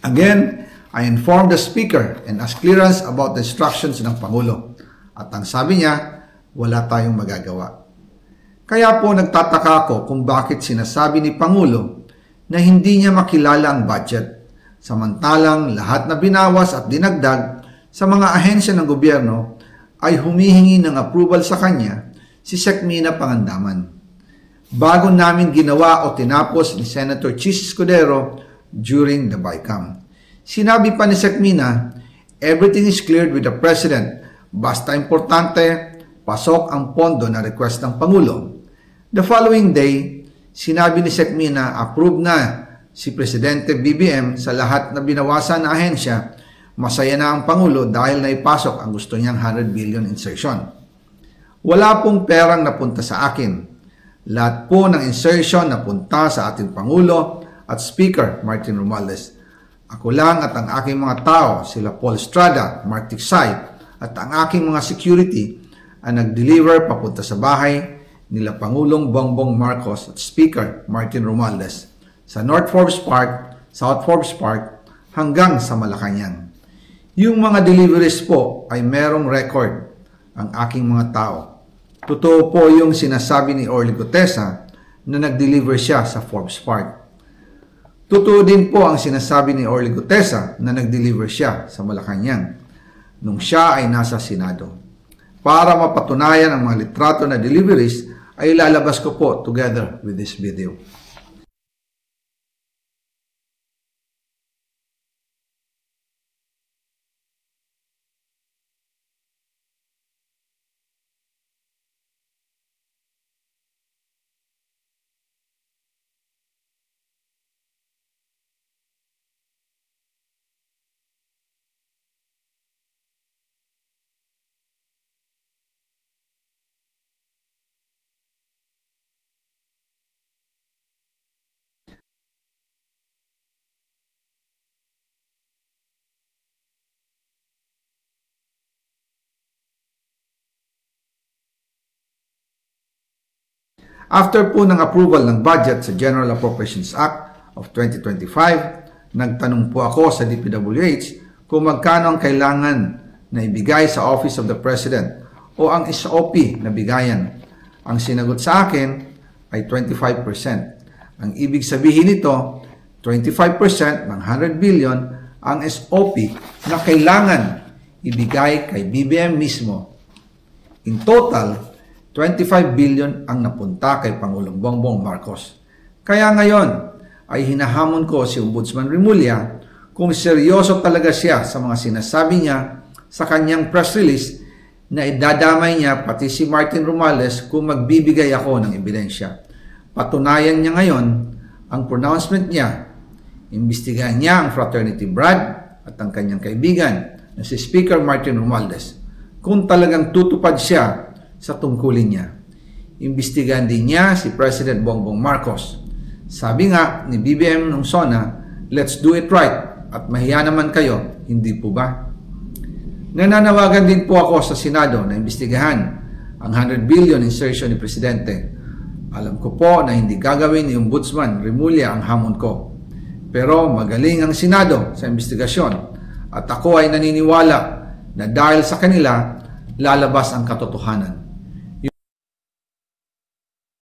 Again, I informed the Speaker and asked clearance about the instructions ng Pangulo. At ang sabi niya, wala tayong magagawa. Kaya po nagtataka ako kung bakit sinasabi ni Pangulo na hindi niya makilala ang budget. Samantalang lahat na binawas at dinagdag sa mga ahensya ng gobyerno ay humihingi ng approval sa kanya si Sec. Mina Pangandaman. Bago namin ginawa o tinapos ni Senator Chis Escudero during the BICAM. Sinabi pa ni Sec. Mina, everything is cleared with the President. Basta importante, pasok ang pondo na request ng Pangulo. The following day, sinabi ni Sec. Mina, approve na si Presidente BBM sa lahat na binawasan na ahensya. Masaya na ang Pangulo dahil naipasok ang gusto niyang 100 billion insertion. Wala pong perang napunta sa akin. Lahat po ng insertion napunta sa ating Pangulo at Speaker Martin Romualdez. Ako lang at ang aking mga tao, sila Paul Estrada, Mark Tiksay, at ang aking mga security ang nag-deliver papunta sa bahay nila Pangulong Bongbong Marcos at Speaker Martin Romualdez sa North Forbes Park, South Forbes Park, hanggang sa Malacanang. Yung mga deliveries po ay merong record ang aking mga tao. Totoo po yung sinasabi ni Orly Gutesa na nag-deliver siya sa Forbes Park. Totoo din po ang sinasabi ni Orly Gutesa na nag-deliver siya sa Malacanang nung siya ay nasa Senado. Para mapatunayan ang mga litrato na deliveries ay lalabas ko po together with this video. After po ng approval ng budget sa General Appropriations Act of 2025, nagtanong po ako sa DPWH kung magkano ang kailangan na ibigay sa Office of the President o ang SOP na bigayan. Ang sinagot sa akin ay 25%. Ang ibig sabihin nito, 25% ng 100 billion ang SOP na kailangan ibigay kay BBM mismo. In total, 25 billion ang napunta kay Pangulong Bongbong Marcos. Kaya ngayon ay hinahamon ko si Ombudsman Remulla kung seryoso talaga siya sa mga sinasabi niya sa kanyang press release na idadamay niya pati si Martin Romualdez kung magbibigay ako ng ebidensya. Patunayan niya ngayon ang pronouncement niya. Imbestigahan niya ang fraternity Brad at ang kanyang kaibigan na si Speaker Martin Romualdez kung talagang tutupad siya sa tungkulin niya. Imbestigahan din niya si President Bongbong Marcos. Sabi nga ni BBM nung SONA, let's do it right at mahiya naman kayo, hindi po ba? Nananawagan din po ako sa Senado na imbestigahan ang 100 billion insertion ni Presidente. Alam ko po na hindi gagawin ni Ombudsman Remulla ang hamon ko. Pero magaling ang Senado sa imbestigasyon at ako ay naniniwala na dahil sa kanila, lalabas ang katotohanan.